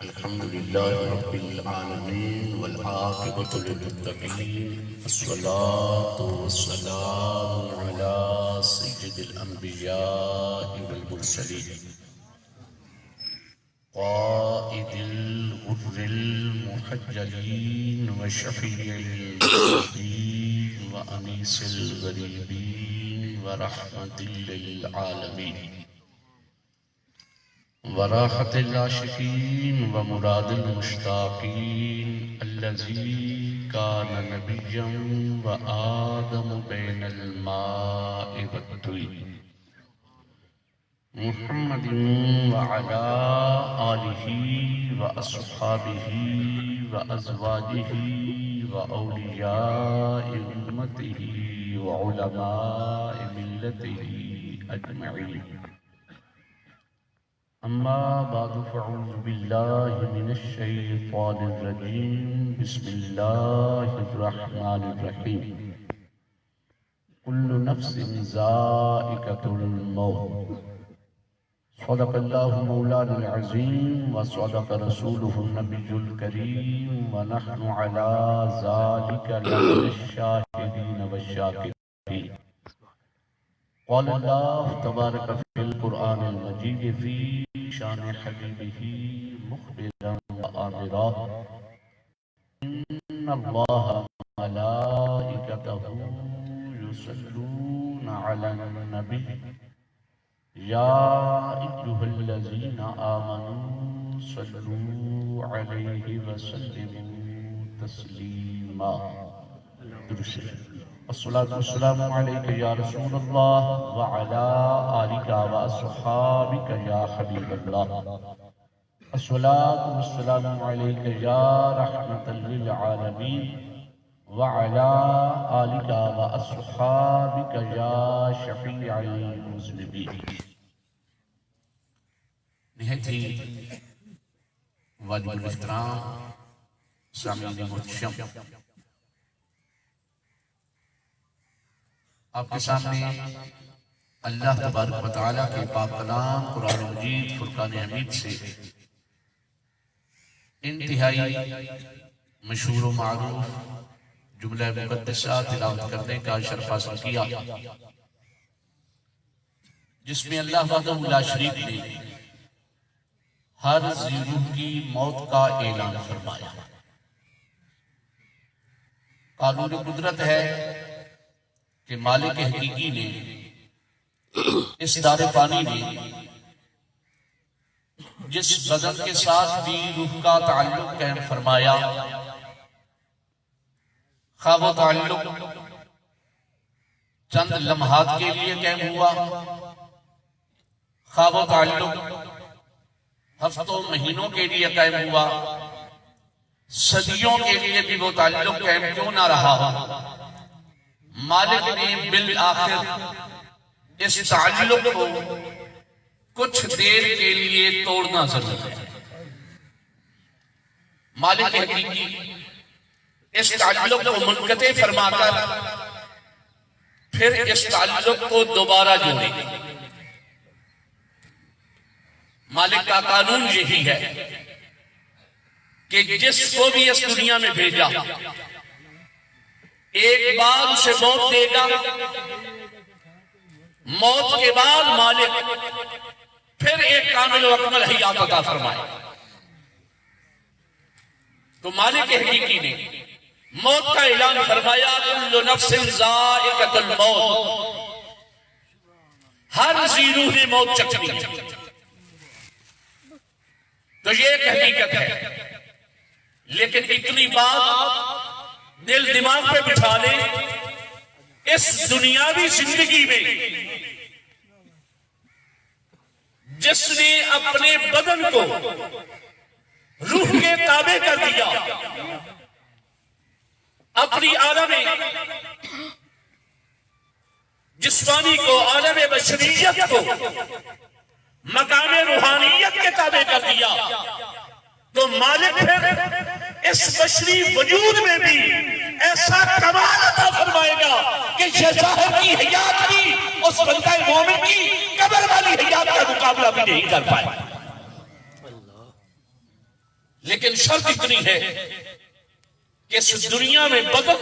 الحمد لله رب العالمين والعاقبة للمتقين الصلاة والسلام على سيد الأنبياء والمرسلين قائد الغر المحجلين وشفيع المذنبين وأنيس الغريبين ورحمة للعالمين وراحة العاشقين ومراد المشتاقين الذي كان نبيا وآدم بين الماء والطين محمد وعلى آله وأصحابه وأزواجه وأولياء أمته وعلماء ملته أجمعين أما بعد فأعوذ بالله من الشيطان الرجيم بسم الله الرحمن الرحيم كل نفس ذائقة الموت صدق الله مولانا العظيم وصدق رسوله النبي الكريم ونحن على ذلك لمن الشاهدين والشاكرين قال الله تبارك في القرآن المجيد في شان حبيبه مخبرا وآمرا إن الله ملائكته يصلون على النبي يا أيها الذين آمنوا صلوا عليه وسلموا تسليما الصلاة والسلام عليك يا رسول الله وعلى آلك وأصحابك يا حبيب الله الصلاة والسلام عليك يا رحمة للعالمين وعلى آلك وأصحابك يا شفيع المذنبين نہایت ہی واجب الاحترام سامعین محتشم آپ کے سامنے اللہ تبارک و تعالیٰ کے پاک کلام قرآن مجید فرقان حمید سے انتہائی مشہور و معروف جملہ مقدسہ تلاوت کرنے کا شرف حاصل کیا جس میں اللہ وحدہ لا شریک نے ہر ذی روح کی موت کا اعلان فرمایا قانون قدرت ہے کہ مالک حقیقی نے اس دار فانی نے جس بدن کے ساتھ بھی روح کا تعلق قائم فرمایا خواہ وہ تعلق چند لمحات کے لیے قائم ہوا خواہ وہ تعلق ہفتوں مہینوں کے لیے قائم ہوا صدیوں کے لیے بھی وہ تعلق قائم کیوں نہ رہا ہو مالک نے بالآخر اس تعلق کو کچھ دیر کے لیے توڑنا ضرور ہے مالک حقیقی اس تعلق کو منقطع فرما کر پھر اس تعلق کو دوبارہ جوڑے گا مالک کا قانون یہی ہے کہ جس کو بھی اس دنیا میں بھیجا ایک بار اسے موت دے گا موت کے بعد مالک پھر ایک کامل و اکمل حیات عطا فرمائے تو مالک حقیقی نے موت کا اعلان فرمایا کل نفس ذائقۃ الموت ہر ذی روح نے موت چکھنی ہے تو یہ ایک حقیقت ہے لیکن اتنی بات دل دماغ پہ بٹھا لیں اس دنیاوی زندگی میں جس نے اپنے بدن کو روح کے تابع کر دیا اپنی عالم جسمانی کو عالم بشریت کو مقام روحانیت کے تابع کر دیا تو مالک پھر اس بشری وجود میں بھی ایسا کمال عطا فرمائے گا کہ یہ ظاہر کی حیات کی اس بندہ مومن کی قبر والی حیات کا مقابلہ بھی نہیں کر پائے. لیکن شرط اتنی ہے کہ اس دنیا میں بدن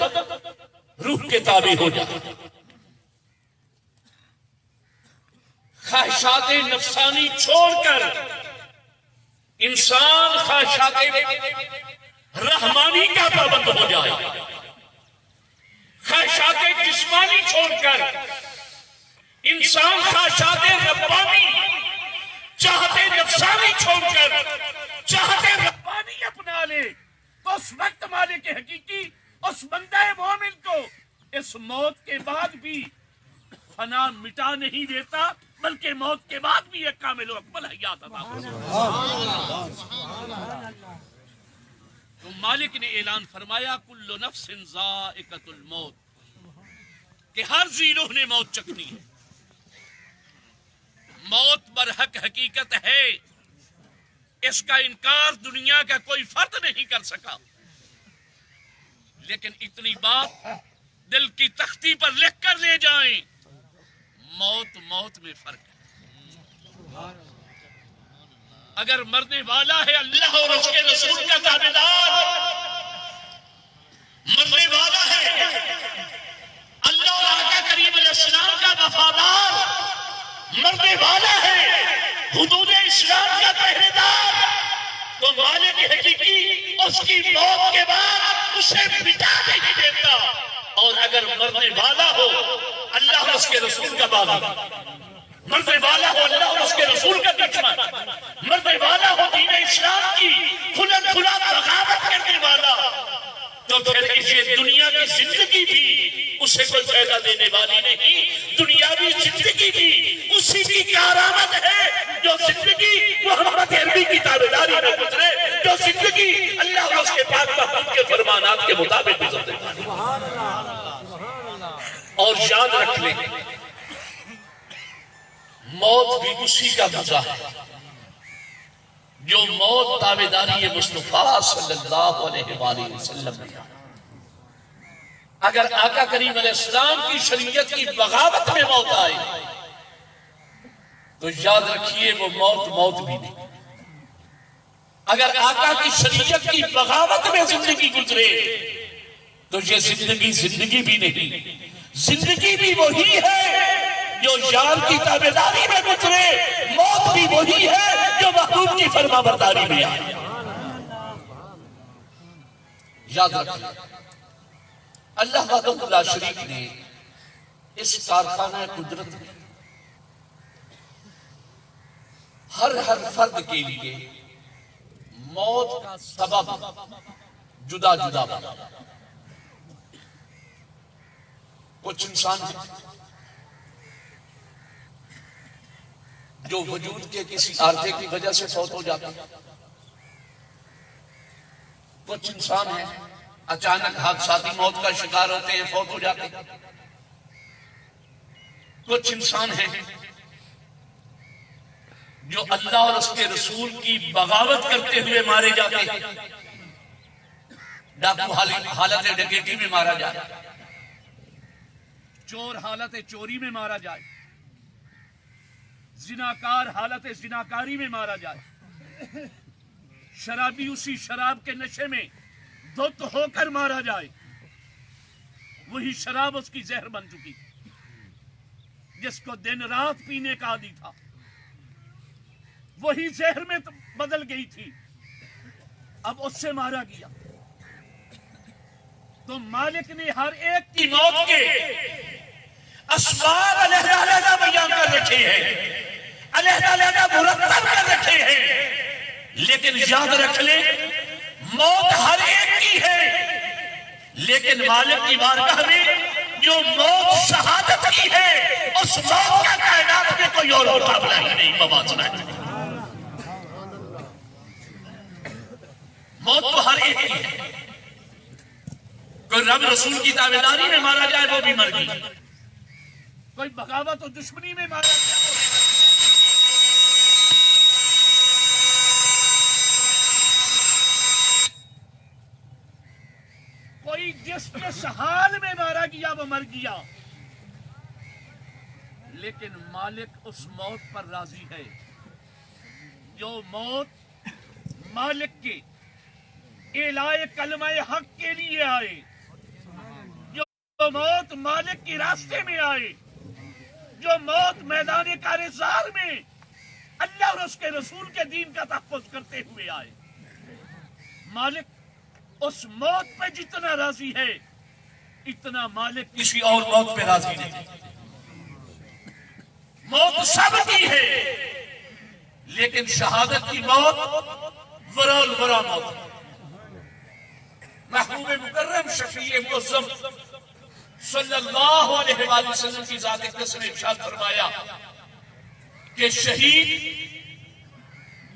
روح کے تابع ہو جائے. خواہشات نفسانی چھوڑ کر انسان خواہشات رحمانی کا پابند ہو جائے. خواہشات جسمانی چھوڑ کر انسان خواہشات ربانی چاہتے نفسانی چھوڑ کر چاہتے ربانی اپنا لے تو اس وقت مالک حقیقی اس بندہ مومن کو اس موت کے بعد بھی فنا مٹا نہیں دیتا بلکہ موت کے بعد بھی ایک کامل و اکمل حیات عطا فرماتا. تو مالک نے اعلان فرمایا کل نفس ذائقۃ الموت کہ ہر ذی روح نے موت چکھنی ہے. موت برحق حقیقت ہے، اس کا انکار دنیا کا کوئی فرد نہیں کر سکا. لیکن اتنی بات دل کی تختی پر لکھ کر لے جائیں، موت میں فرق ہے. اگر مرنے والا ہے اللہ اور اس کے رسول کا تابعدار، مرنے والا ہے اللہ اور آقا کریم علیہ السلام کا وفادار، مرنے والا ہے حدود اسلام کا پہرے دار، تو مالک حقیقی اس کی موت کے بعد اسے مٹا نہیں دیتا. اور اگر مرنے والا ہو اللہ اور اس کے رسول کا باغی، مرنے والا ہو اللہ اور اس کے رسول کا دشمن، مرنے والا ہو دین اسلام کی کھلا بغاوت کرنے والا، تو پھر یہ دنیا کی زندگی بھی اسے کوئی فائدہ دینے والی نہیں. دنیاوی زندگی بھی اسی کی کارآمد ہے جو زندگی محمد عربی کی تابعداری میں گزرے، جو زندگی اللہ اور اس کے پاک محبوب کے فرمانات کے مطابق گزرتے. اور یاد رکھ لیں موت بھی اسی کا مزہ ہے جو موت تابعداری مصطفیٰ صلی اللہ علیہ وآلہ وسلم نے. اگر آقا کریم علیہ السلام کی شریعت کی بغاوت میں موت آئے تو یاد رکھیے وہ موت بھی نہیں. اگر آقا کی شریعت کی بغاوت میں زندگی گزرے تو یہ زندگی بھی نہیں. زندگی بھی وہی ہے جو یار کی تابعداری میں گزرے، موت بھی وہی ہے جو محبوب کی فرما برداری میں آئے. یاد رکھیں اللہ وحدہ لا شریک نے اس کارخانہ قدرت میں ہر فرد کے لیے موت کا سبب جدا بنا. کچھ انسان جو وجود کے کسی عارضے کی وجہ سے فوت ہو جاتا ہے. کچھ انسان ہیں اچانک حادثاتی موت کا شکار ہوتے ہیں، فوت ہو جاتے ہیں. کچھ انسان ہیں جو اللہ اور اس کے رسول کی بغاوت کرتے ہوئے مارے جاتے ہیں. ڈاکو حالت ڈکیتی میں مارا جائے، چور حالت چوری میں مارا جائے، زناکار حالت زناکاری میں مارا جائے، شرابی اسی شراب کے نشے میں دھت ہو کر مارا جائے. وہی شراب اس کی زہر بن چکی تھی، جس کو دن رات پینے کا عادی تھا وہی زہر میں بدل گئی تھی، اب اس سے مارا گیا. تو مالک نے ہر ایک کی موت کے اسباب علیحدہ بیان کر رکھے ہیں، علیحدہ مرتب کر رکھے ہیں. لیکن یاد رکھ لیں موت ہر ایک کی ہے، لیکن مالک کی بارگاہ میں جو موت شہادت کی ہے اس موت کا کائنات میں کوئی اور مقابلہ ہی نہیں، موازنہ ہے. موت تو ہر ایک کی ہے. کوئی رب رسول کی تابعداری میں مارا جائے وہ بھی مر گئی، کوئی بغاوت و دشمنی میں مارا جائے وہ بھی مر گئی. کوئی جس حال میں مارا گیا وہ مر گیا، لیکن مالک اس موت پر راضی ہے جو موت مالک کے اعلائے کلمہ حق کے لیے آئے، جو موت مالک کے راستے میں آئے، جو موت میدان کارزار میں اللہ اور اس کے رسول کے دین کا تحفظ کرتے ہوئے آئے، مالک اس موت پہ جتنا راضی ہے اتنا مالک کسی اور موت پہ راضی نہیں۔ موت سب کی ہے، لیکن شہادت کی موت ورا موت ہے۔ محبوب مکرم شفیع معظم صلی اللہ علیہ وآلہ وسلم کی ذات اقدس نے ارشاد فرمایا کہ شہید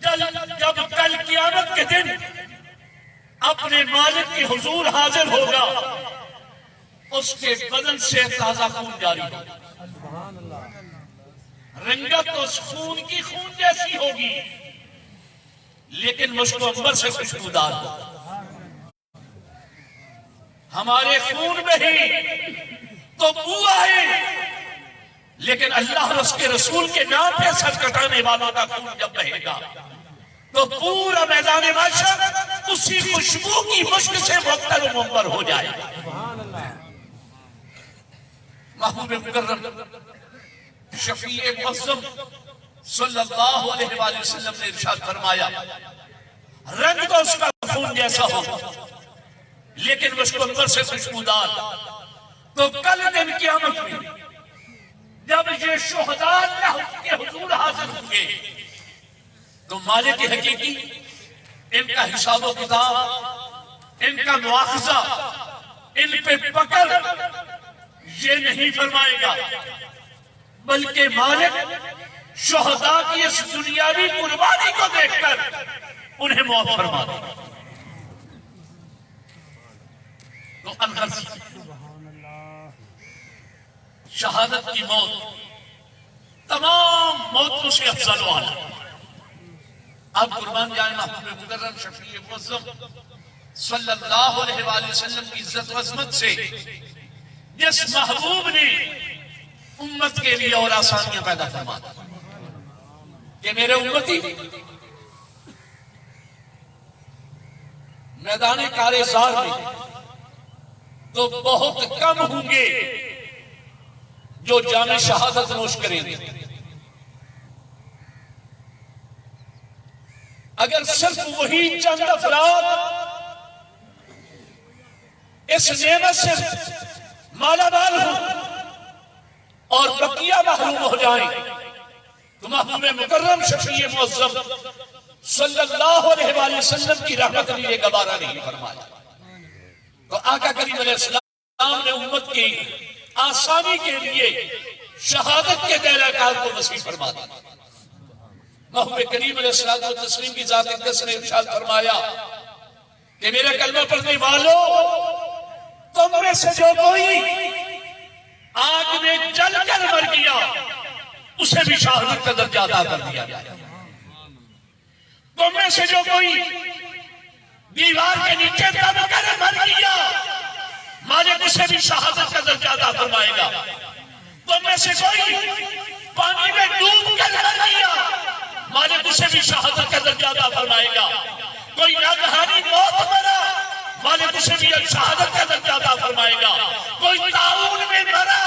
جب کل قیامت کے دن اپنے مالک کے حضور حاضر ہوگا، اس کے بدن سے تازہ خون جاری ہوگا، رنگت اس خون کی خون جیسی ہوگی، لیکن مشک و عنبر سے خوشبودار ہوگا۔ ہمارے خون میں ہی تو بو آئے، لیکن اللہ اور اس کے رسول کے نام پہ سر کٹانے والوں کا خون جب بہے گا تو پورا میدان محشر اسی خوشبو کی مشک سے معطر و منور ہو جائے گا۔ محبوب مکرم شفیع معظم صلی اللہ علیہ وآلہ وسلم نے ارشاد فرمایا رنگ تو اس کا خون جیسا ہو لیکن مشک و عنبر سے خوشبودار، تو کل دن قیامت میں جب یہ شہداء اللہ کے حضور حاضر ہوں گے تو مالک حقیقی ان کا حساب و کتاب، ان کا مواخذہ، ان پہ پکڑ یہ نہیں فرمائے گا، بلکہ مالک شہداء کی اس دنیاوی قربانی کو دیکھ کر انہیں معاف فرما دے۔ تو الغرض شہادت کی موت تمام موتوں سے افضل و اعلیٰ۔ آپ قربان جائیں محبوب مکرم شفیع معظم صلی اللہ علیہ وآلہ وسلم کی عزت و عظمت سے، جس محبوب نے امت کے لیے اور آسانیاں پیدا فرما دی کہ میرے امتی میدان کارزار میں تو بہت کم ہوں گے جو جام شہادت نوش کریں گے۔ اگر صرف وہی چند افراد اس نعمت سے مالا مال ہوں اور بقیہ محروم ہو جائیں تو محبوب مکرم شفیع معظم صلی اللہ علیہ وآلہ وسلم کی رحمت نے یہ گوارا نہیں فرمایا۔ تو آقا کریم علیہ السلام نے امت کی آسانی کے لیے شہادت کے دائرہ کار کو وسیع فرما دیا۔ محبوب کریم علیہ السلام و تسلیم کی ذات اقدس نے ارشاد فرمایا کہ میرے کلمہ پڑھنے والوں، تم میں سے جو کوئی آگ میں جل کر مر گیا اسے بھی شہادت کا درجہ عطا کر دیا جائے۔ تم میں سے جو کوئی دیوار کے نیچے دب کر مر گیا مالک اسے بھی شہادت کا درجہ عطا فرمائے گا۔ تم میں سے کوئی پانی میں ڈوب کر مر گیا مالک اسے بھی شہادت کا درجہ عطا فرمائے گا۔ کوئی ناگہانی موت مرا مالک اسے بھی شہادت کا درجہ عطا فرمائے گا۔ کوئی طاعون میں مرا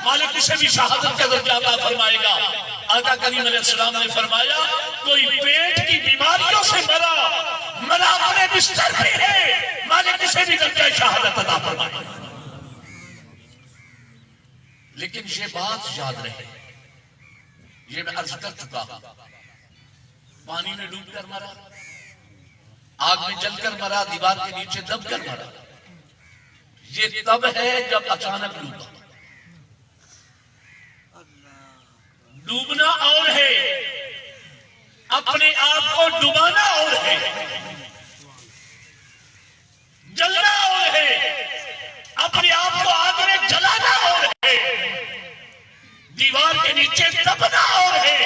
مالک اسے بھی شہادت کا درجہ عطا فرمائے گا۔ آقا کریم علیہ السلام نے فرمایا کوئی پیٹ کی بیماریوں سے مرا اپنے بستر پہ ہے مالک اسے بھی درجہ شہادت عطا فرمائے گا۔ لیکن یہ بات یاد رہے، یہ میں عرض کر چکا ہوں، پانی میں ڈوب کر مرا، آگ میں جل کر مرا، دیوار کے نیچے دب کر مرا، یہ تب ہے جب اچانک ڈوبا۔ ڈوبنا اور ہے، اپنے آپ کو ڈبانا اور ہے، جلنا اور ہے، اپنے آپ کو آگ میں جلانا اور ہے، دیوار کے نیچے دبنا اور ہے،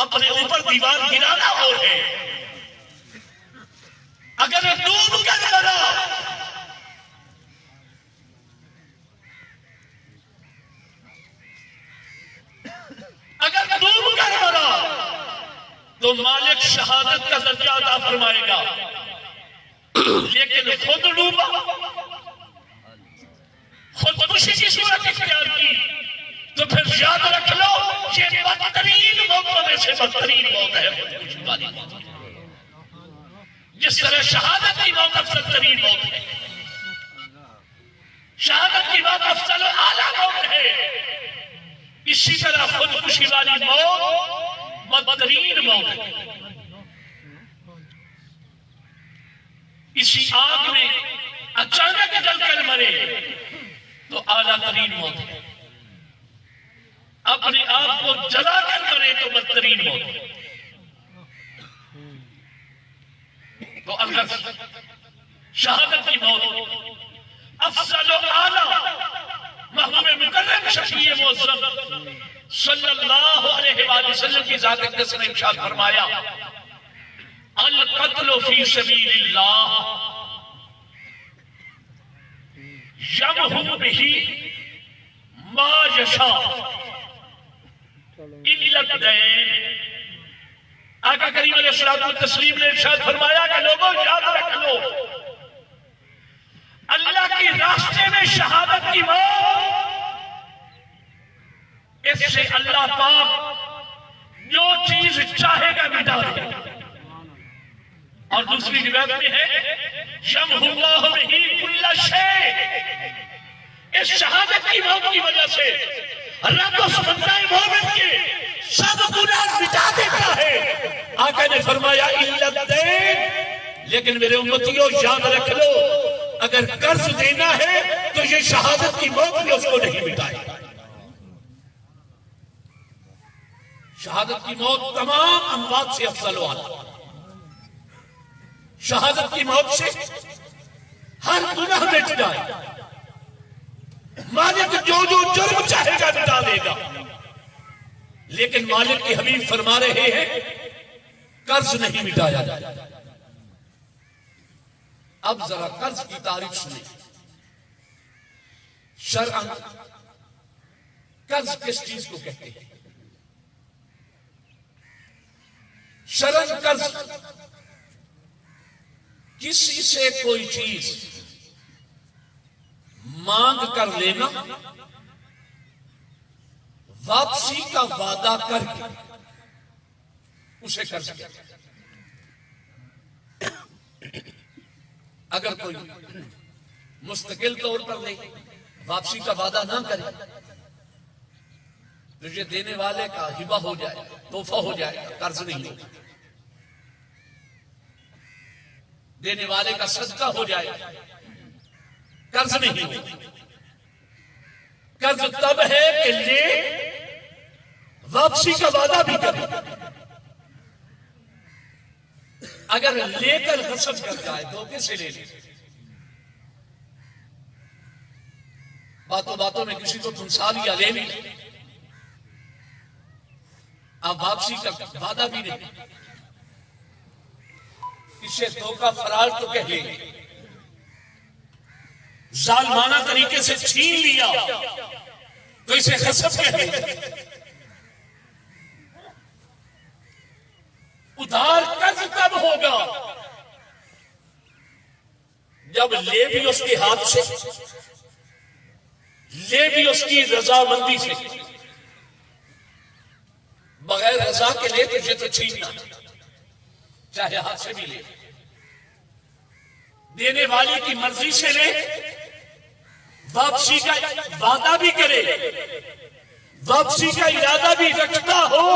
اپنے اوپر دیوار گرانا اور ہے۔ اگر ڈوب کر مرا تو مالک شہادت کا درجہ عطا فرمائے گا، لیکن خود ڈوبا، خودکشی کی صورت اختیار کی، تو پھر یاد رکھ لو یہ بدترین موتوں میں سے بدترین موت ہے خودکشی والی موت، جس طرح شہادت کی موت افضل ترین موت ہے، شہادت کی موت افضل و اعلیٰ موت ہے، اسی طرح خودکشی والی موت بدترین موت ہے۔ اسی آگ میں اچانک جل کر مرے تو اعلیٰ ترین موت ہے، اپنے آپ کو جلا کر مرے تو بدترین موت ہے۔ تو اگر شہادت کی موت افضل و اعلیٰ محبوب مکرم شفیع معظم صلی اللہ علیہ وآلہ وسلم کی ذات اقدس نے ارشاد فرمایا القتل فی سبیل اللہ یمحو بہ ما یشاء الا الدین۔ آقا کریم علیہ الصلوۃ والتسلیم نے ارشاد فرمایا کہ لوگوں یاد رکھ لو اللہ کے راستے میں شہادت کی موت، اس سے اللہ پاک جو چیز چاہے گا مٹا دے گا۔ اور دوسری روایت میں ہے یمحو اللہ بہ کل شیء، اس شہادت کی موت کی وجہ سے رب اس بندہ مومن کے سب گناہ مٹا دیتا ہے۔ آقا نے فرمایا الا الدین، لیکن میرے امتیوں یاد رکھ لو اگر قرض دینا ہے تو یہ شہادت کی موت بھی اس کو نہیں مٹائے گا۔ شہادت کی موت تمام اموات سے افضل و اعلیٰ، شہادت کی موت سے ہر گناہ مٹ جائے، مالک جو جو جرم چاہے گا مٹا دے گا، لیکن مالک کے حبیب فرما رہے ہیں قرض نہیں مٹایا جائے۔ اب ذرا قرض کی تعریف سنیں، شرعاً قرض کس چیز کو کہتے ہیں؟ شرعاً قرض کسی سے کوئی چیز مانگ کر لینا، واپسی کا وعدہ کر کے اسے قرض کہتے ہیں۔ اگر کوئی مستقل طور پر لے واپسی کا وعدہ نہ کرے تو یہ دینے والے کا ہبہ ہو جائے، تحفہ ہو جائے، قرض نہیں ہوگا۔ دینے والے کا صدقہ ہو جائے، قرض نہیں ہوگا۔ قرض تب ہے کہ لے واپسی کا وعدہ بھی کرے، اگر لے کر غصب کر جائے دھوکے سے لے لے، باتوں باتوں میں کسی کو پھنسا لیا لے لی، اب واپسی کا وعدہ بھی نہیں، اسے دھوکہ فرار تو کہہ لے، ظالمانہ طریقے سے چھین لیا تو اسے غصب کہہ لے۔ ادھار قرض تب ہوگا جب لے بھی اس کے ہاتھ سے، لے بھی اس کی رضامندی سے، بغیر رضا کے لے تجھے تو چھیننا، چاہے ہاتھ سے بھی لے، دینے والے کی مرضی سے لے، واپسی کا وعدہ بھی کرے، واپسی کا ارادہ بھی رکھتا ہو،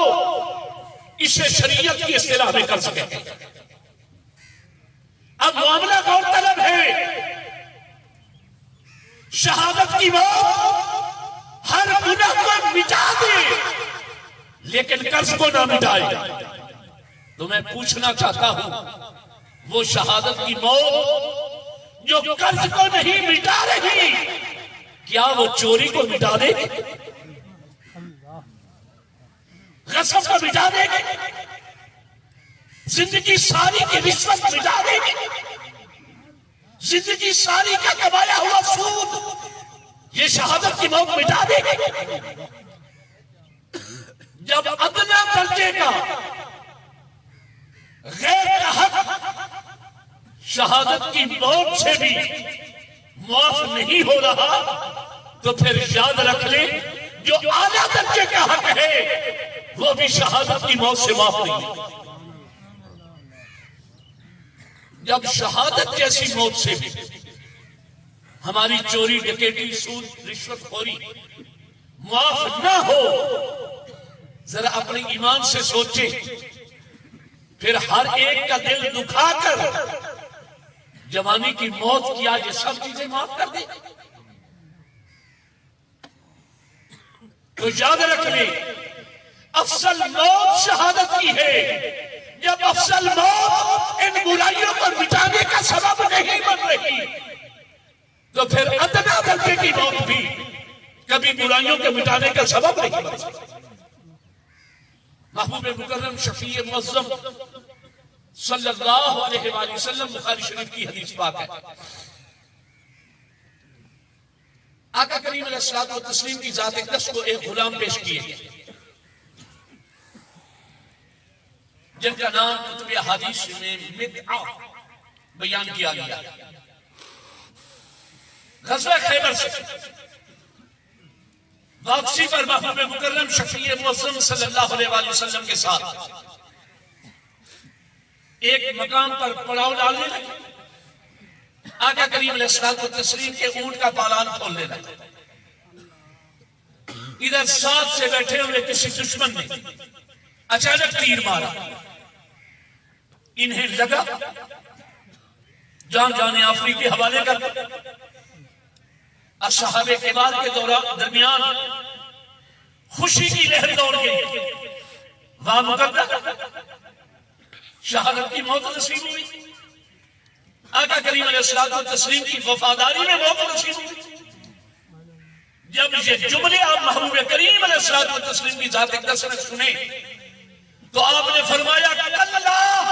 اسے شریعت کی اصطلاح میں کر سکے۔ اب معاملہ غور طلب ہے، شہادت کی موت ہر گناہ کو مٹا دے لیکن قرض کو نہ مٹائے۔ تو میں پوچھنا چاہتا ہوں وہ شہادت کی موت جو قرض کو نہیں مٹا رہی، کیا وہ چوری کو مٹا دے گی؟ غصب کو مٹا دے گی؟ زندگی ساری کی رشوت مٹا دے گی؟ زندگی ساری کا کمایا ہوا سود یہ شہادت کی موت مٹا دے گی؟ جب ادنیٰ درجے کا شہادت کی موت سے بھی معاف نہیں ہو رہا تو پھر یاد رکھ لیں جو اعلیٰ درجے کا حق ہے وہ بھی شہادت کی موت سے معاف نہیں ہے۔ جب شہادت جیسی موت سے بھی ہماری چوری ڈکیٹی سود رشوت خوری معاف نہ ہو، ذرا اپنے ایمان سے سوچیں، پھر ہر ایک کا دل دکھا کر جوانی کی موت کیا یہ سب چیزیں معاف کر دیں؟ تو یاد رکھ لیں افضل موت شہادت کی ہے۔ جب افضل موت ان برائیوں کو مٹانے کا سبب نہیں بن رہی تو پھر ادنا درجے کی موت بھی کبھی برائیوں کے مٹانے کا سبب نہیں بن سکتی۔ محبوب مکرم شفیع معظم صلی اللہ علیہ وآلہ وسلم بخاری شریف کی حدیث پاک ہے، آقا کریم علیہ الصلوۃ والتسلیم کی ذات اقدس کو ایک غلام پیش کیے جن کا نام کتب احادیث میں مدعا بیان کیا گیا۔ غزوہ خیبر سے واپسی پر محبوب مکرم شفیع معظم صلی اللہ علیہ وآلہ وسلم کے ساتھ ایک مقام پر پڑاؤ ڈالنے لگے۔ آقا کریم علیہ الصلوۃ والتسلیم کے اونٹ کا پالان کھولنے لگے۔ ادھر ساتھ سے بیٹھے ہوئے کسی دشمن نے اچانک تیر مارا، انہیں لگا جان جانے آفری کے حوالے کر دیں۔ اصحاب کبار کے درمیان خوشی کی لہر دوڑ گئی، وہاں مقدر شہادت کی موت نصیب ہوئی، آقا کریم علیہ الصلوۃ والتسلیم کی وفاداری میں موت نصیب ہوئی۔ جب یہ جملے آپ محبوب کریم علیہ الصلوۃ والتسلیم کی ذات اقدس نے سنے تو آپ نے فرمایا اللہ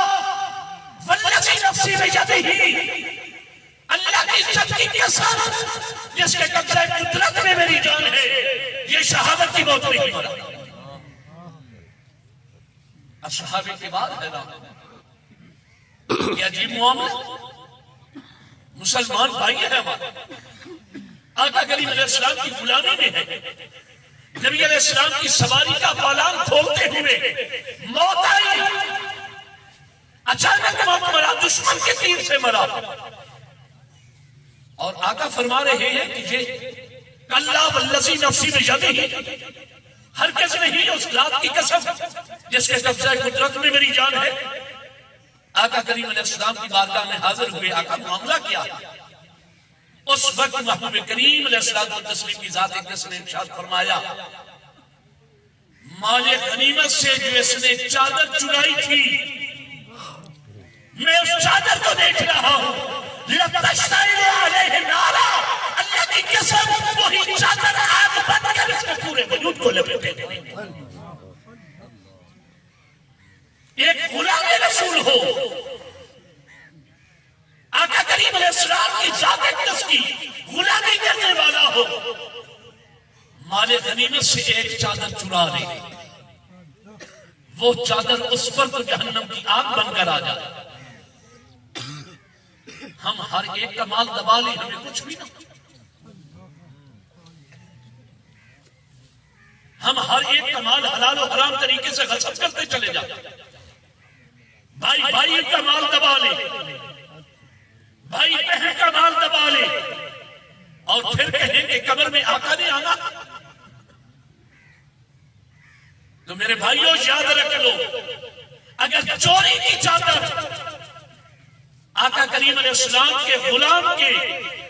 والذی نفسی بیدہ، اللہ کی عزت کی قسم جس کے قبضہ قدرت میں میری جان ہے، یہ شہادت کی موت نہیں مرا۔ اصحاب کے بعد حیران، یہ عجیب معاملہ، مسلمان بھائی ہے ہمارا، آقا کریم علیہ السلام کی غلامی میں ہے، نبی علیہ السلام کی سواری کا پالان کھولتے ہوئے موت آئی، اچانک موت مرا، دشمن کے تیر سے مرا، اور آقا فرما رہے ہیں کہ یہ کلا والذی نفسی بیدہ، ہرگز نہیں، اس ذات کی قسم جس کے قبضہ قدرت میں میری جان ہے۔ آقا کریم علیہ السلام کی بارگاہ میں حاضر ہوئے، آقا معاملہ کیا؟ اس وقت محبوب کریم علیہ الصلوۃ والتسلیم کی ذات اقدس نے ارشاد فرمایا مال غنیمت سے جو اس نے چادر چرائی تھی، میں اس چادر کو دیکھ رہا ہوں، لَتَشْتَعِلُ عَلَيْهِ نَارًا، اللہ کی قسم وہی چادر آگ بن کر اس کے پورے وجود کو لپیٹے گی۔ ایک غلام رسول ہو، آقا کریم علیہ السلام کی ذات اقدس کی غلامی کرنے والا ہو، مال غنیمت سے ایک چادر چرا لے، وہ چادر اس پر تو جہنم کی آگ بن کر آ جائے۔ ہم ہر ایک کا مال دبا لیں، ہمیں کچھ بھی نہ، ہم ہر ایک کا مال حلال و حرام طریقے سے غصب کرتے چلے جائیں، بھائی بھائی کا مال دبا لے، بھائی بہن کا مال دبا لے، اور پھر کہیں کہ قبر میں آقا نے آنا۔ تو میرے بھائیوں یاد رکھ لو، اگر چوری کی چادر آقا کریم علیہ السلام کے غلام کے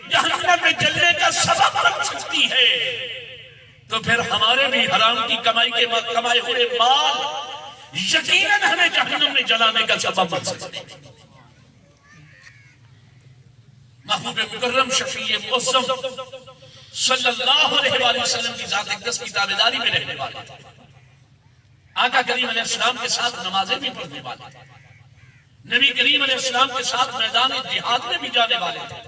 جہنم میں جلنے کا سبب بن سکتی ہے تو پھر ہمارے بھی حرام کی کمائی کے کمائے ہوئے مال یقیناً ہمیں جہنم میں جلانے کا سبب بن سکتے ہیں۔ محبوب مکرم شفیع معظم صلی اللہ علیہ وآلہ وسلم کی ذات اقدس کی تابعداری میں رہنے والے تھے، آقا کریم علیہ السلام کے ساتھ نمازیں بھی پڑھنے والے تھے، نبی کریم علیہ السلام کے ساتھ میدان جہاد میں بھی جانے والے تھے،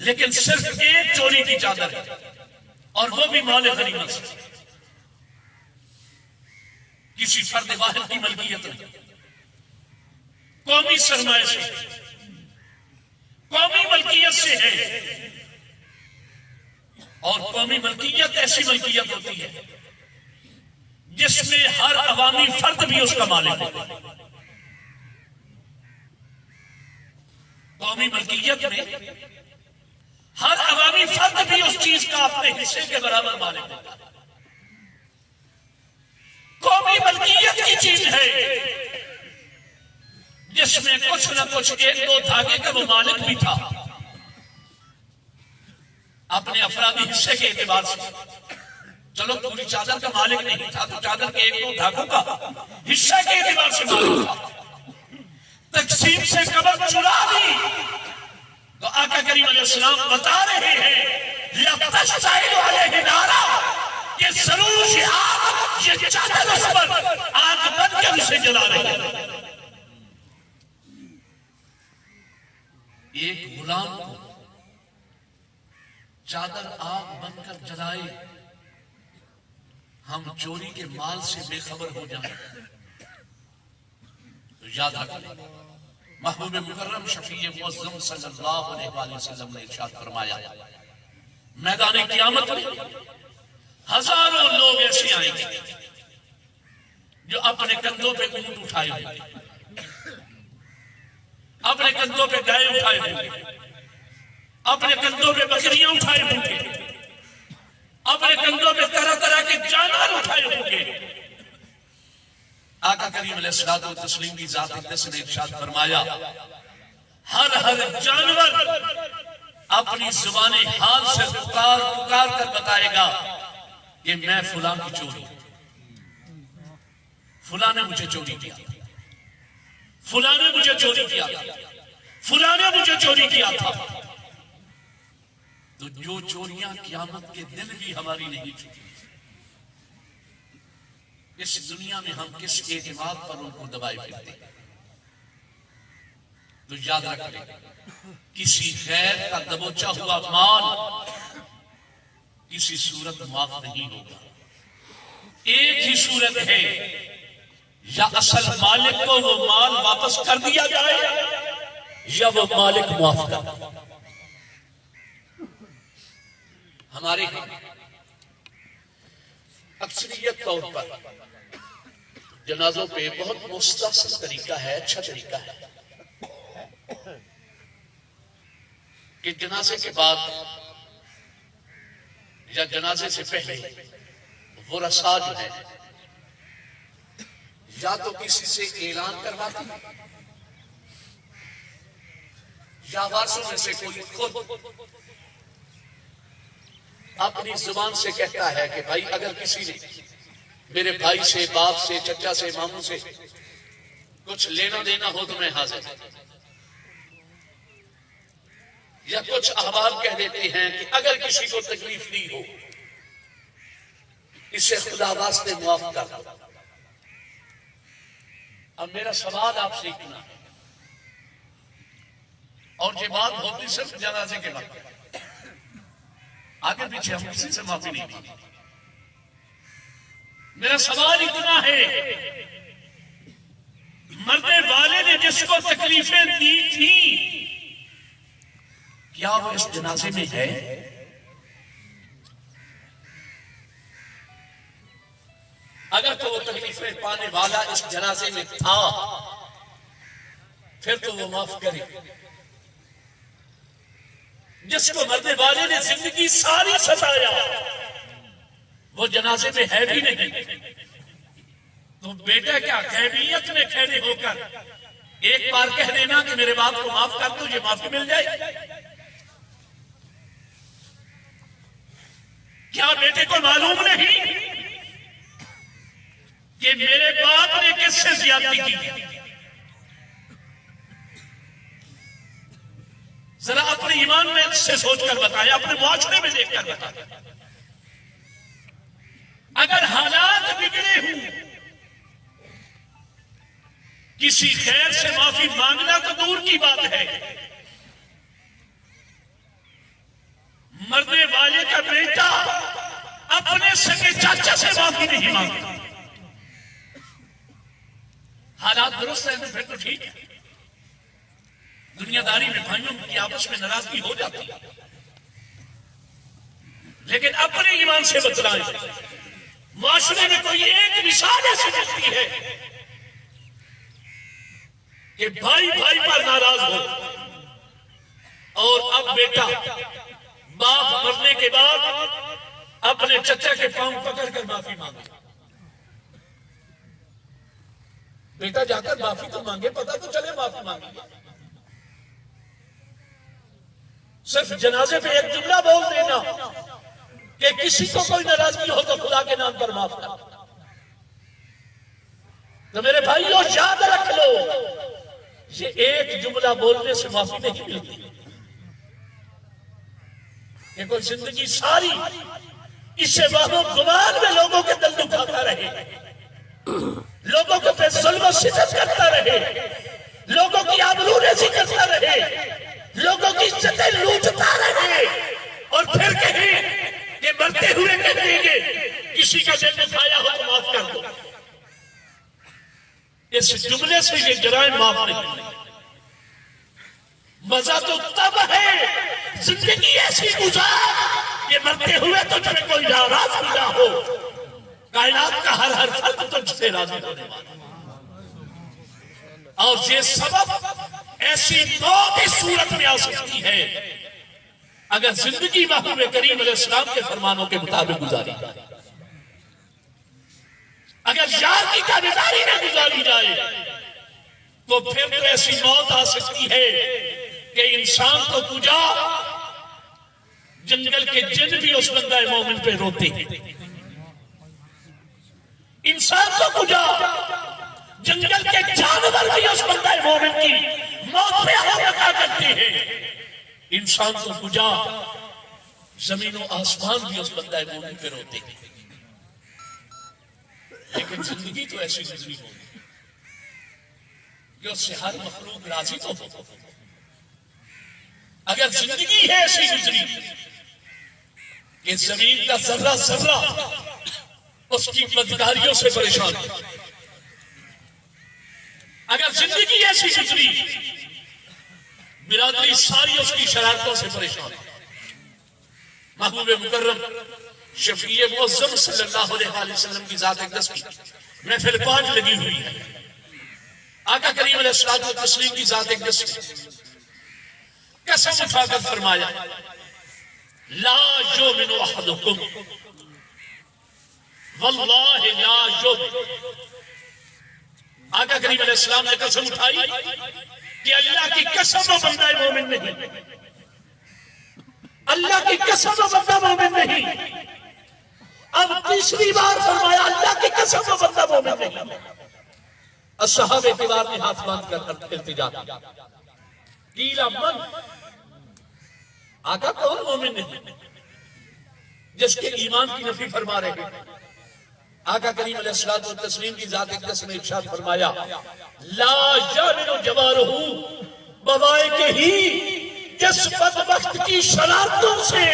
لیکن صرف ایک چوری کی چادر ہے اور وہ بھی مال غنیمت سے، کسی فرد واحد کی ملکیت نہیں، قومی سرمایہ سے، قومی ملکیت سے ہے، اور قومی ملکیت ایسی ملکیت ہوتی ہے جس میں ہر عوامی فرد بھی اس کا مالک ہے۔ قومی ملکیت میں ہر عوامی فرد بھی اس چیز کا اپنے حصے کے برابر مالک ہوتا ہے۔ قومی ملکیت کی چیز ہے جس میں کچھ نہ کچھ ایک دو دھاگے کا وہ مالک بھی تھا اپنے افرادی حصے کے اعتبار سے۔ چلو پوری چادر کا مالک نہیں تھا تو چادر کے ایک دو دھاگوں کا حصہ کے اعتبار سے مالک تھا۔ تقسیم سے قبر چلا دی تو آقا کریم علیہ السلام بتا رہے ہیں لَتَشْتَعِلُ عَلَيْهِ نَارًا کہ ضرور یہ آگ، یہ چادر اس پر آگ بن کر اسے جلا رہے ہیں۔ ایک غلام کو چادر آگ بن کر جلائے، ہم چوری کے مال سے بے خبر ہو جائیں تو یاد رکھ لیں محبوب مکرم شفیع معظم صلی اللہ علیہ وآلہ وسلم نے ارشاد فرمایا میدان قیامت میں ہزاروں لوگ ایسے آئیں گے جو اپنے کندھوں پہ اونٹ اٹھائے ہوں گے، اپنے کندھوں پہ گائے اٹھائے ہوں گے، اپنے کندھوں پہ بکریاں اٹھائے ہوں گے، اپنے کندھوں پہ طرح طرح کے جانور اٹھائے ہوں گے۔ آقا کریم علیہ الصلوۃ والتسلیم کی ذات اقدس نے ارشاد فرمایا ہر جانور اپنی زبان حال سے پکار پکار کر بتائے گا کہ میں فلاں کی چوری، فلاں نے مجھے چوری کیا، فلاں نے مجھے چوری کیا، فلاں نے مجھے چوری کیا تھا۔ تو جو چوریاں قیامت کے دن بھی ہماری نہیں چھوٹی، اس دنیا میں ہم کس اعتماد پر ان کو دبائے پھرتے ہیں؟ تو یاد رکھ لیں کسی غیر کا دبوچا ہوا مال کسی صورت معاف نہیں ہوگا۔ ایک ہی صورت ہے، یا اصل مالک کو وہ مال واپس کر دیا جائے یا وہ مالک معاف کر۔ ہمارے ہاں اکثریت طور پر جنازوں پہ بہت مستحسن طریقہ ہے، اچھا طریقہ ہے کہ جنازے کے بعد یا جنازے سے پہلے ورثاء جو ہے یا تو کسی سے اعلان کرواتے یا وارثوں میں سے کوئی خود اپنی زبان سے کہتا ہے کہ بھائی اگر کسی نے میرے بھائی سے، باپ سے، چچا سے، ماموں سے کچھ لینا دینا ہو تو میں حاضر ہوں۔ یا کچھ احباب کہہ دیتے ہیں کہ اگر کسی کو تکلیف دی ہو اسے خدا واسطے معاف کر دو۔ اب میرا سوال آپ سے اتنا ہے، اور یہ بات ہوتی صرف جنازے کے وقت، آگے پیچھے ہم کسی سے معافی نہیں مانگتے۔ میرا سوال اتنا ہے، مرنے والے نے جس کو تکلیفیں دی تھیں کیا وہ اس جنازے میں ہے؟ اگر تو وہ تکلیفیں پانے والا اس جنازے میں تھا پھر تو وہ معاف کرے۔ جس کو مرنے والے نے زندگی ساری ستایا وہ جنازے میں ہے بھی نہیں، تو بیٹا کیا غیبیت میں کھڑے ہو کر ایک بار کہہ دینا کہ میرے باپ کو معاف کر دو، یہ معافی مل جائے؟ کیا بیٹے کو معلوم نہیں کہ میرے باپ نے کس سے زیادتی کی؟ ذرا اپنے ایمان میں سے سوچ کر بتائیں، اپنے معاشرے میں دیکھ کر بتائیں۔ اگر حالات بگڑے ہوں کسی خیر سے معافی مانگنا تو دور کی بات ہے، مرنے والے کا بیٹا اپنے سگے چاچا سے معافی نہیں مانگتا۔ حالات درست ہیں تو پھر تو ٹھیک ہے، دنیا داری میں بھائیوں کی آپس میں ناراضگی ہو جاتی ہے، لیکن اپنے ایمان سے بتلائیں۔ معاشرے میں کوئی ایک مثال ایسی ملتی ہے کہ بھائی بھائی پر ناراض ہو اور اب بیٹا باپ مرنے کے بعد اپنے چچا کے پاؤں پکڑ کر معافی مانگے۔ بیٹا جا کر معافی تو مانگے، پتہ تو چلے معافی مانگے، صرف جنازے پہ ایک جملہ بول دینا کہ کسی کو کوئی ناراضگی ہو تو خدا کے نام پر معاف کر۔ تو میرے بھائیوں یاد رکھ لو، یہ ایک جملہ بولنے سے معافی نہیں ملتی، کہ کوئی زندگی ساری اسے واہم گمان میں لوگوں کے دل دکھاتا رہے، لوگوں کو پہ ظلم و ستم کرتا رہے، لوگوں کی آبروریزی کرتا رہے، لوگوں کی عزتیں لوٹتا رہے، اور پھر کہیں کہ مرتے ہوئے کہہ دیں گے کسی کا دل دکھایا ہو تو معاف کر دو۔ اس جملے سے یہ جرائم معاف نہیں۔ مزہ تو تب ہے زندگی ایسی گزار کہ مرتے ہوئے تو تمہیں کوئی ناراض نہ ہو، کائنات کا ہر فرد تجھ سے راضی ہونے والا۔ اور یہ سبب ایسی موت اس صورت میں آ سکتی ہے اگر زندگی محبوب کریم علیہ السلام کے فرمانوں کے مطابق گزاری جائے، اگر یار کی تابعداری نہ گزاری جائے تو پھر تو ایسی موت آ سکتی ہے کہ انسان کو کجا جنگل کے جن بھی اس بندہ مومن پہ روتے ہیں، انسان کو کجا جنگل کے جانور بھی اس بندہ مومن کی موت پہ ہلاکا کرتے ہیں، انسان کو کجا زمین و آسمان بھی اس بندہ مومن پہ روتے ہیں۔ لیکن زندگی تو ایسی گزری ہو کہ اس سے ہر مخلوق راضی تو ہو۔ اگر زندگی ہے ایسی گزری کہ زمین کا ذرہ ذرہ اس کی بدکاریوں سے پریشان ہے، اگر زندگی ایسی گزری برادری ساری اس کی شرارتوں سے پریشان ہے، محبوب مکرم شفیع معظم صلی اللہ علیہ وسلم کی ذات اقدس کی محفل پاک لگی ہوئی ہے، آقا کریم علیہ الصلوۃ والتسلیم کی ذات اقدس کی قسم اٹھا کر فرمایا لا یؤمن احدکم واللہ لا یؤمن۔ آقا کریم علیہ السلام نے قسم اٹھائی کہ اللہ کی قسم و بندہ مومن نہیں، اللہ کی قسم و بندہ مومن نہیں۔ اب تیسری بار فرمایا اللہ کی قسم و بندہ مومن نہیں۔ الصحابہ کبار نے ہاتھ باندھ کر التجا قیل من، آقا کون مومن نہیں جس کے ایمان کی نفی فرما رہے ہیں؟ آقا کریم علیہ الصلوۃ والتسلیم کی ذات اقدس نے ارشاد فرمایا لا یؤمن جوارہ، بوائے کہ ہی جس بدبخت کی شرارتوں سے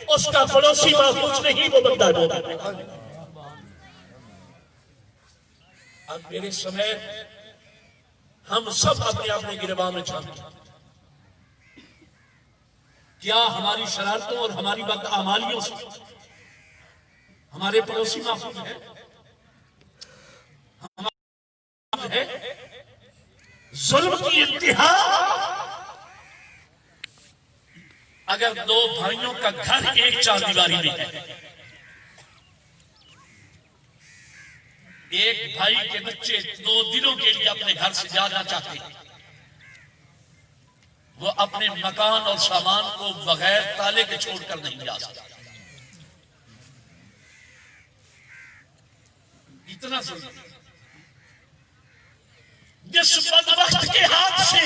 اس کا پڑوسی محفوظ نہیں وہ بندہ مومن۔ اب میرے سمیت ہم سب اپنے اپنے گربان میں چھانتے ہیں، کیا ہماری شرارتوں اور ہماری بدعمالیوں سے ہمارے پڑوسی محفوظ ہیں؟ ہے ظلم کی انتہا اگر دو بھائیوں کا گھر ایک چار دیواری میں ہے، ایک بھائی کے بچے 2 دنوں کے لیے اپنے گھر سے جانا چاہتے ہیں، وہ اپنے مکان اور سامان کو بغیر تالے کے چھوڑ کر نہیں جا سکتا۔ اتنا ظلم جس بدبخت کے ہاتھ سے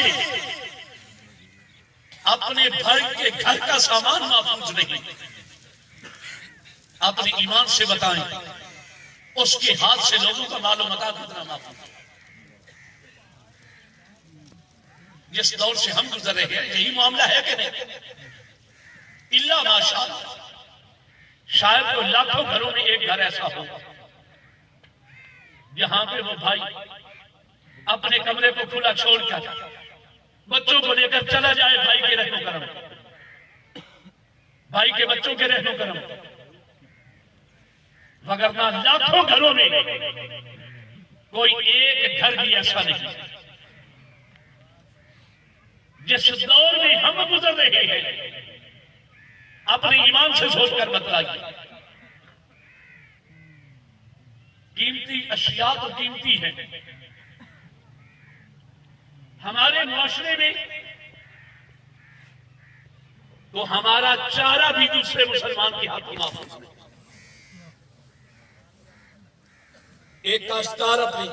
اپنے بھائی کے گھر کا سامان محفوظ نہیں، اپنے ایمان سے بتائیں اس کے ہاتھ سے لوگوں کا مال و متاع کتنا محفوظ ہے۔ جس دور سے ہم گزر رہے ہیں یہی معاملہ ہے کہ نہیں؟ اللہ ماشاء اللہ، شاید تو لاکھوں گھروں میں ایک گھر ایسا ہو جہاں پہ وہ بھائی اپنے کمرے کو کھلا چھوڑ کر بچوں کو لے کر چلا جائے بھائی کے رہنو کرم، بھائی کے بچوں کے رہنو کرم، وگرنہ لاکھوں گھروں میں کوئی ایک گھر بھی ایسا نہیں جس دور میں ہم گزر رہے ہیں اپنے ایمان سے سوچ کر بتلائیے۔ قیمتی اشیاء تو قیمتی ہیں، ہمارے معاشرے میں تو ہمارا چارہ بھی دوسرے مسلمان کے ہاتھ میں محفوظ ہے۔ ایک کاشتکار اپنے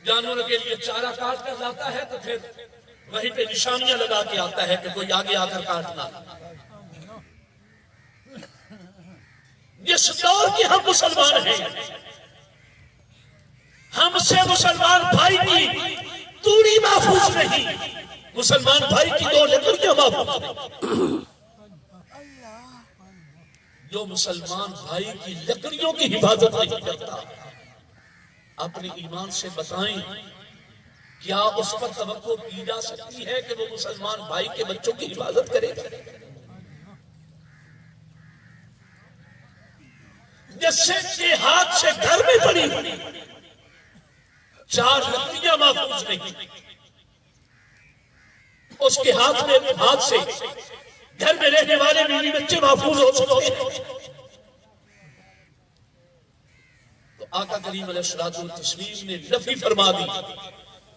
جانوروں کے لیے چارہ کاٹ کر لاتا ہے تو پھر وہیں پہ نشانیاں لگا کے آتا ہے کہ کوئی آگے آ کر کاٹنا۔ جس دور کے ہم مسلمان ہیں، ہم سے مسلمان بھائی کی توڑی محفوظ نہیں، مسلمان بھائی کی دو لکڑیاں محفوظ نہیں۔ جو مسلمان بھائی کی لکڑیوں کی حفاظت نہیں کرتا، اپنے ایمان سے بتائیں کیا اس پر توقع کی جا سکتی ہے کہ وہ مسلمان بھائی کے بچوں کی حفاظت کرے؟ جس کے ہاتھ سے گھر میں پڑی ہوئی 4 لکڑیاں محفوظ نہیں، اس کے ہاتھ سے گھر میں رہنے والے بیوی بچے محفوظ ہو سکتے ہیں۔ تو آقا کریم علیہ الصلوۃ والتسلیم نے نفی فرما دی،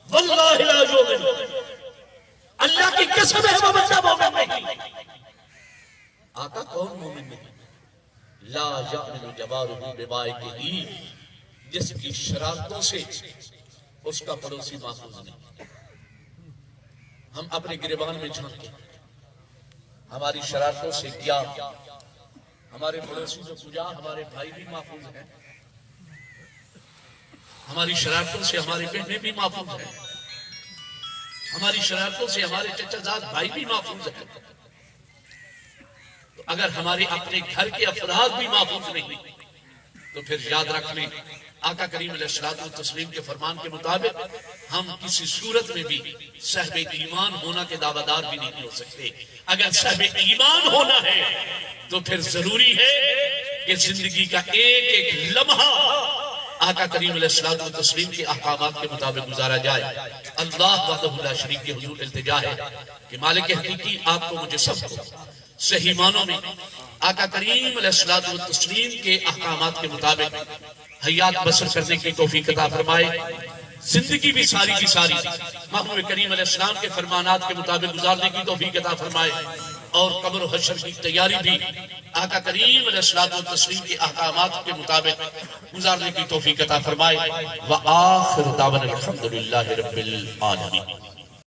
واللہ لا یؤمن، اللہ کی قسم ہے وہ بندہ مومن نہیں۔ آقا کون مومن نہیں؟ لا یؤمن جوارہ ببائقہ، جس کی شرارتوں سے اس کا پڑوسی محفوظ نہیں۔ ہم اپنے گریبان میں جھانکیں، ہماری شرارتوں سے کیا ہمارے پڑوسی جو پوجا ہمارے بھائی بھی محفوظ ہیں، ہماری شرارتوں سے ہماری بہنیں بھی محفوظ ہیں، ہماری شرارتوں سے ہمارے چچا زاد بھائی بھی محفوظ ہیں۔ تو اگر ہمارے اپنے گھر کے افراد بھی محفوظ نہیں تو پھر یاد رکھ لیں آقا کریم علیہ الصلوۃ والتسلیم کے فرمان کے مطابق ہم کسی صورت میں بھی صاحب ایمان ہونا کے دعویٰ دار بھی نہیں ہو سکتے۔ اگر صاحب ایمان ہونا ہے تو پھر ضروری ہے کہ زندگی کا ایک ایک لمحہ آقا کریم علیہ الصلوۃ والتسلیم کے احکامات کے مطابق گزارا جائے۔ اللہ وحدہ لا شریک کے حضور التجا ہے کہ مالک حقیقی آپ کو مجھے سب کو صحیح معنوں میں آقا کریم علیہ الصلوۃ والتسلیم کے احکامات کے مطابق حیات بسر کرنے کی توفیق عطا فرمائے، زندگی بھی ساری کی ساری محبوب کریم علیہ السلام کے فرمانات کے مطابق گزارنے کی توفیق عطا فرمائے، اور قبر و حشر کی تیاری بھی آقا کریم علیہ الصلوۃ والتسلیم کے احکامات کے مطابق گزارنے کی توفیق عطا فرمائے۔ وآخر دعوانا الحمدللہ رب العالمین۔